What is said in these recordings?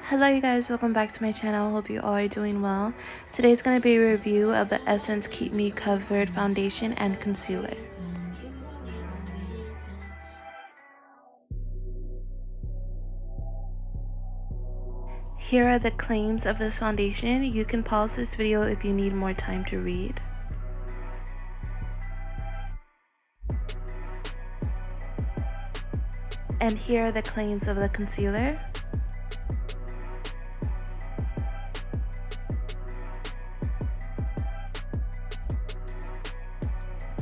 Hello you guys, welcome back to my channel. Hope you all are doing well. Today's going to be a review of the Essence Keep Me Covered Foundation and Concealer. Here are the claims of this foundation. You can pause this video if you need more time to read. And here are the claims of the concealer.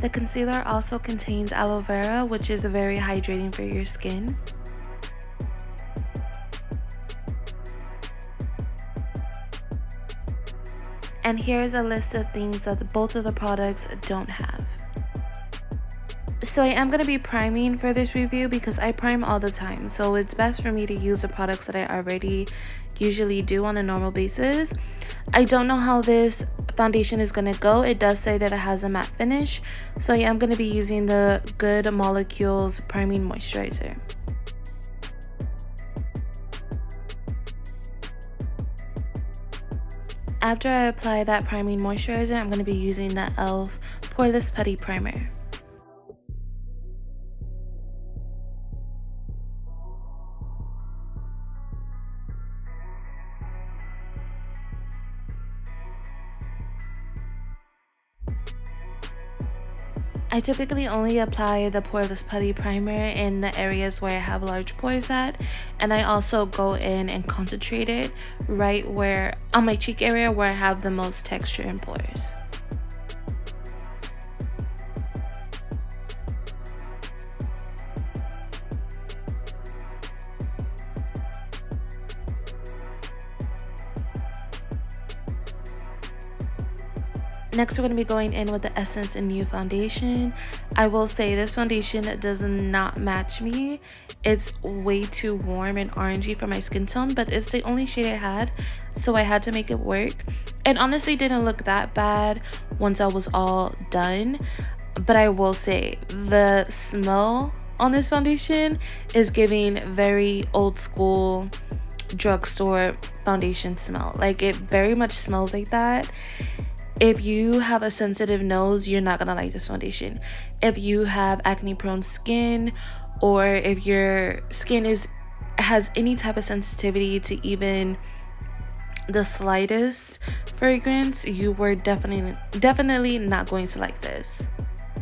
The concealer also contains aloe vera, which is very hydrating for your skin. And here's a list of things that both of the products don't have. So I am going to be priming for this review because I prime all the time. So it's best for me to use the products that I already usually do on a normal basis. I don't know how this foundation is going to go. It does say that it has a matte finish. So I am going to be using the Good Molecules Priming Moisturizer. After I apply that priming moisturizer, I'm going to be using the e.l.f. Poreless Putty Primer. I typically only apply the Poreless Putty Primer in the areas where I have large pores at, and I also go in and concentrate it right where on my cheek area where I have the most texture and pores. Next, we're going to be going in with the Essence and New foundation. I will say this foundation does not match me. It's way too warm and orangey for my skin tone, but it's the only shade I had, so I had to make it work. It honestly didn't look that bad once I was all done, but I will say the smell on this foundation is giving very old school drugstore foundation smell. Like, it very much smells like that. If you have a sensitive nose, you're not gonna like this foundation. If you have acne prone skin, or if your skin has any type of sensitivity to even the slightest fragrance, you were definitely not going to like this.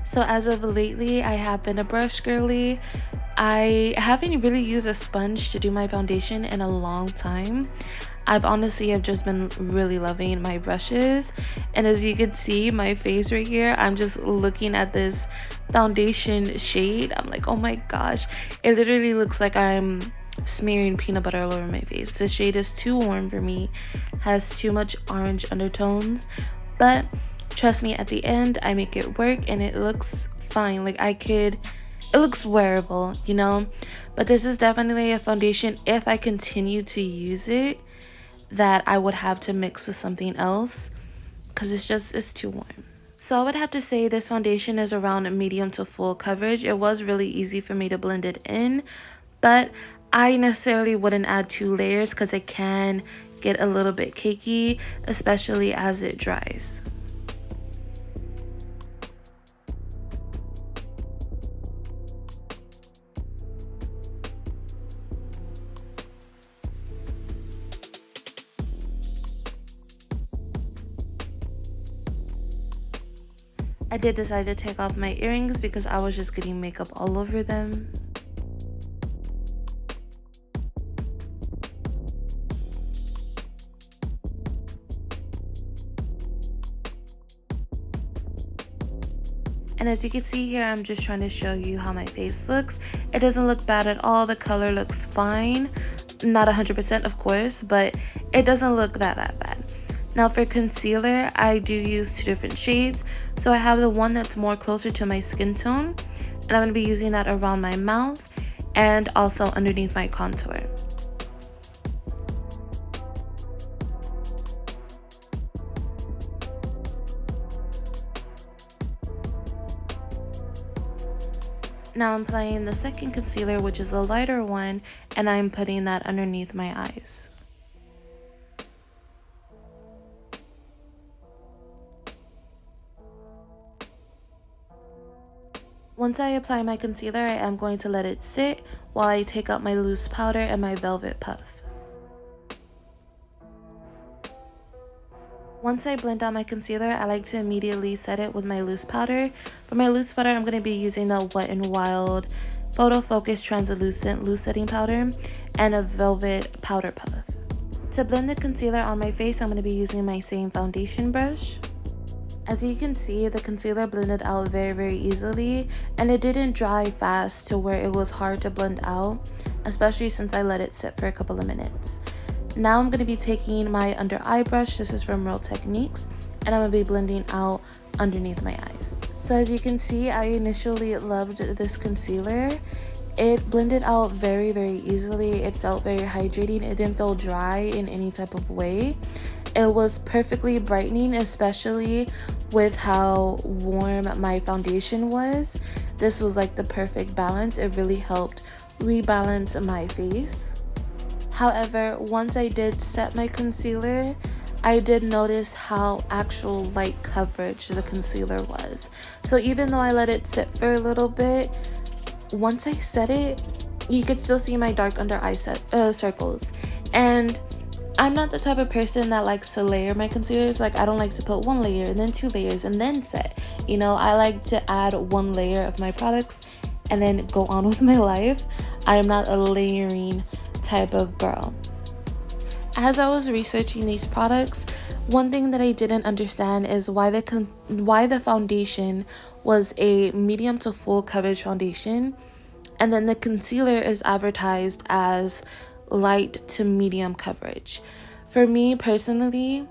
So as of lately, I have been a brush girly. I haven't really used a sponge to do my foundation in a long time. I've honestly have just been really loving my brushes, and as you can see my face right here, I'm just looking at this foundation shade. I'm like, oh my gosh, it literally looks like I'm smearing peanut butter all over my face. This shade is too warm for me, has too much orange undertones, but trust me, at the end I make it work and it looks fine. Like, it looks wearable, you know. But this is definitely a foundation, if I continue to use it, that I would have to mix with something else because it's too warm. So I would have to say this foundation is around medium to full coverage. It was really easy for me to blend it in, but I necessarily wouldn't add 2 layers because it can get a little bit cakey, especially as it dries. I did decide to take off my earrings because I was just getting makeup all over them. And as you can see here, I'm just trying to show you how my face looks. It doesn't look bad at all. The color looks fine. Not 100% of course, but it doesn't look that bad. Now for concealer, I do use 2 different shades. So I have the one that's more closer to my skin tone, and I'm going to be using that around my mouth and also underneath my contour. Now I'm applying the second concealer, which is the lighter one, and I'm putting that underneath my eyes. Once I apply my concealer, I am going to let it sit while I take out my loose powder and my velvet puff. Once I blend out my concealer, I like to immediately set it with my loose powder. For my loose powder, I'm going to be using the Wet n Wild Photo Focus Translucent Loose Setting Powder and a Velvet Powder Puff. To blend the concealer on my face, I'm going to be using my same foundation brush. As you can see, the concealer blended out very easily, and it didn't dry fast to where it was hard to blend out, especially since I let it sit for a couple of minutes. Now I'm going to be taking my under eye brush, this is from Real Techniques, and I'm going to be blending out underneath my eyes. So as you can see, I initially loved this concealer. It blended out very easily. It felt very hydrating. It didn't feel dry in any type of way. It was perfectly brightening, especially with how warm my foundation was. This was like the perfect balance. It really helped rebalance my face. However, once I did set my concealer, I did notice how actual light coverage the concealer was. So even though I let it sit for a little bit, once I set it, you could still see my dark under eye circles. And I'm not the type of person that likes to layer my concealers. Like, I don't like to put one layer and then 2 layers and then set. You know, I like to add 1 layer of my products and then go on with my life. I am not a layering type of girl. As I was researching these products, one thing that I didn't understand is why the foundation was a medium to full coverage foundation, and then the concealer is advertised as light to medium coverage. For me personally,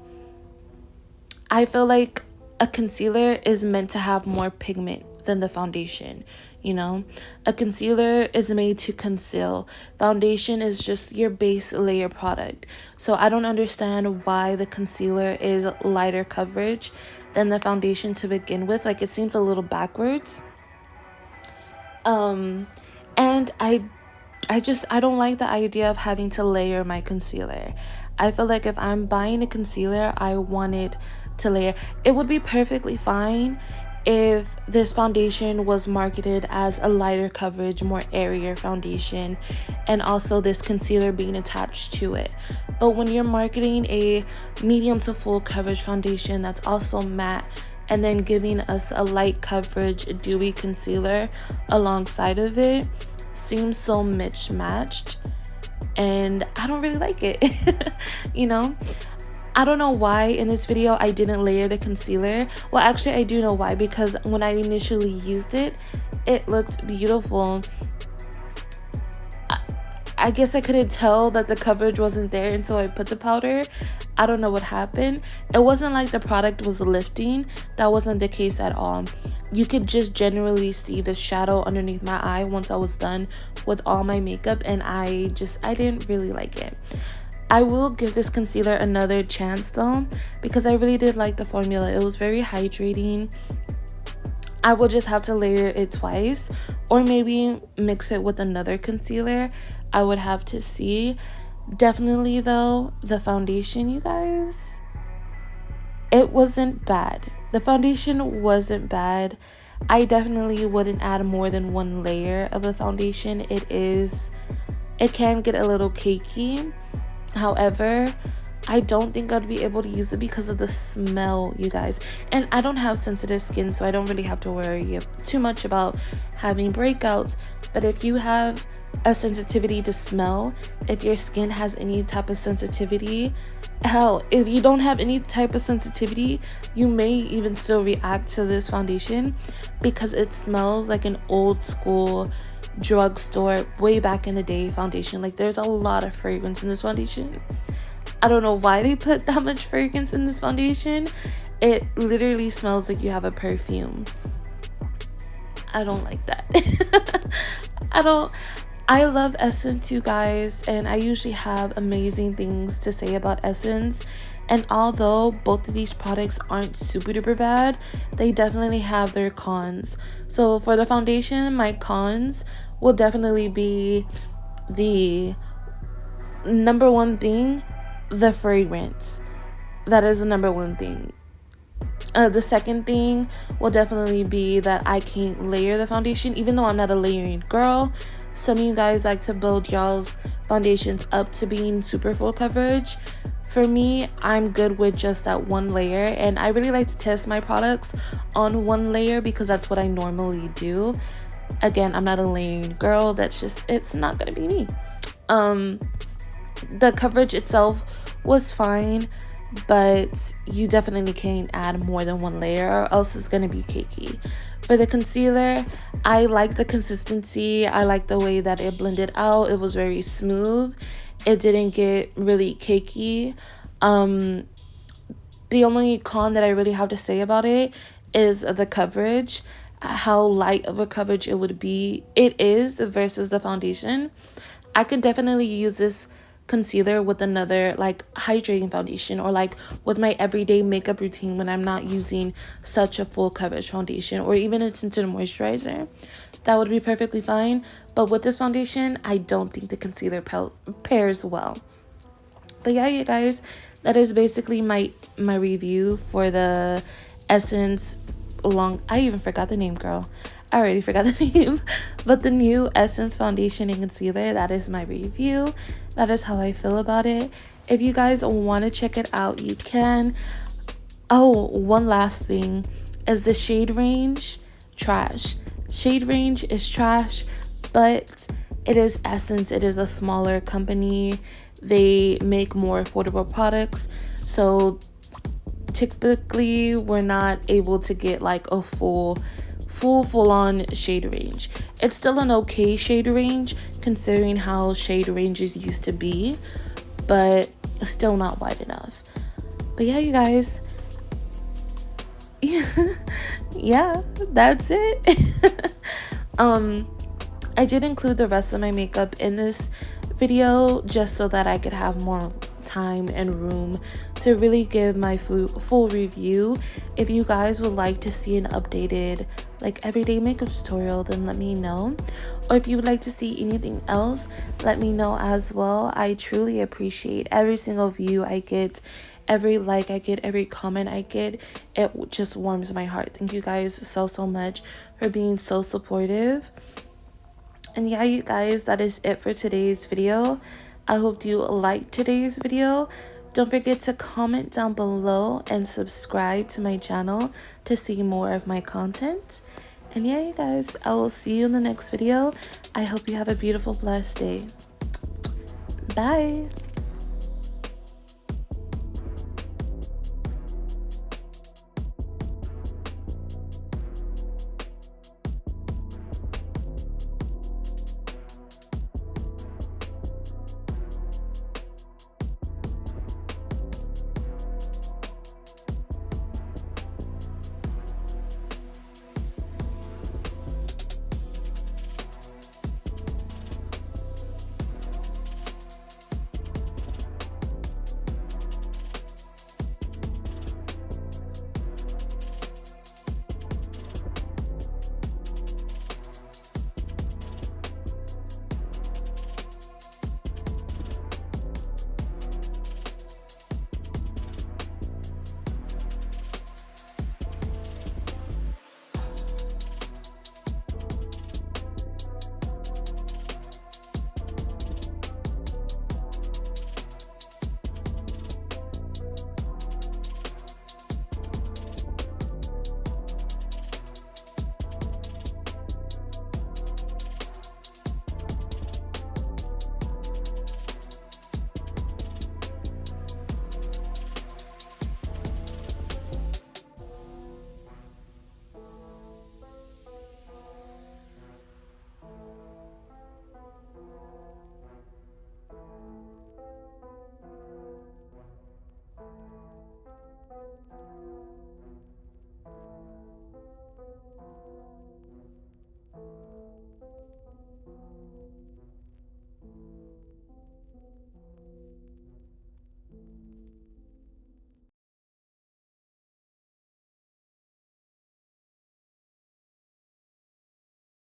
I feel like a concealer is meant to have more pigment than the foundation. You know, a concealer is made to conceal. Foundation is just your base layer product. So I don't understand why the concealer is lighter coverage than the foundation to begin with. Like, it seems a little backwards. And I don't like the idea of having to layer my concealer. I feel like if I'm buying a concealer, I want it to layer. It would be perfectly fine if this foundation was marketed as a lighter coverage, more airier foundation, and also this concealer being attached to it. But when you're marketing a medium to full coverage foundation that's also matte, and then giving us a light coverage dewy concealer alongside of it, seems so mismatched, and I don't really like it. You know, I don't know why in this video I didn't layer the concealer. Well, actually I do know why, because when I initially used it, it looked beautiful. I guess I couldn't tell that the coverage wasn't there until I put the powder. I don't know what happened. It wasn't like the product was lifting. That wasn't the case at all. You could just generally see the shadow underneath my eye once I was done with all my makeup, and I didn't really like it. I will give this concealer another chance though, because I really did like the formula. It was very hydrating. I will just have to layer it twice, or maybe mix it with another concealer. I would have to see. Definitely though, the foundation, you guys, it wasn't bad. The foundation wasn't bad. I definitely wouldn't add more than 1 layer of the foundation. It can get a little cakey. However, I don't think I'd be able to use it because of the smell, you guys. And I don't have sensitive skin, so I don't really have to worry too much about having breakouts. But if you have a sensitivity to smell, if your skin has any type of sensitivity, hell, if you don't have any type of sensitivity, you may even still react to this foundation because it smells like an old school drugstore way back in the day foundation. Like, there's a lot of fragrance in this foundation. I don't know why they put that much fragrance in this foundation. It literally smells like you have a perfume. I don't like that. I love Essence, you guys, and I usually have amazing things to say about Essence. And although both of these products aren't super duper bad, they definitely have their cons. So for the foundation, my cons will definitely be the number one thing, the fragrance. That is the number one thing. The second thing will definitely be that I can't layer the foundation, even though I'm not a layering girl. Some of you guys like to build y'all's foundations up to being super full coverage. For me, I'm good with just that one layer, and I really like to test my products on one layer because that's what I normally do. Again, I'm not a layering girl. It's not gonna be me. The coverage itself was fine, but you definitely can't add more than one layer or else it's gonna be cakey. For the concealer, I like the consistency. I like the way that it blended out. It was very smooth. It didn't get really cakey. The only con that I really have to say about it is the coverage, how light of a coverage it would be. It is versus the foundation. I can definitely use this concealer with another like hydrating foundation, or like with my everyday makeup routine when I'm not using such a full coverage foundation, or even a tinted moisturizer. That would be perfectly fine. But with this foundation, I don't think the concealer pairs well. But yeah, you guys, that is basically my review for the Essence I even forgot the name, girl. I already forgot the name. But the new Essence foundation and concealer, that is my review. That is how I feel about it. If you guys want to check it out, you can. Oh, one last thing is the shade range trash. Shade range is trash, but it is Essence. It is a smaller company. They make more affordable products. So typically we're not able to get like a full on shade range. It's still an okay shade range considering how shade ranges used to be, but still not wide enough. But yeah, you guys, yeah, that's it. I did include the rest of my makeup in this video just so that I could have more time and room to really give my full review. If you guys would like to see an updated like everyday makeup tutorial, then let me know. Or if you would like to see anything else, let me know as well. I truly appreciate every single view I get, every like I get, every comment I get. It just warms my heart. Thank you guys so much for being so supportive. And yeah, you guys, that is it for today's video. I hope you liked today's video. Don't forget to comment down below and subscribe to my channel to see more of my content. And yeah, you guys, I will see you in the next video. I hope you have a beautiful, blessed day. Bye.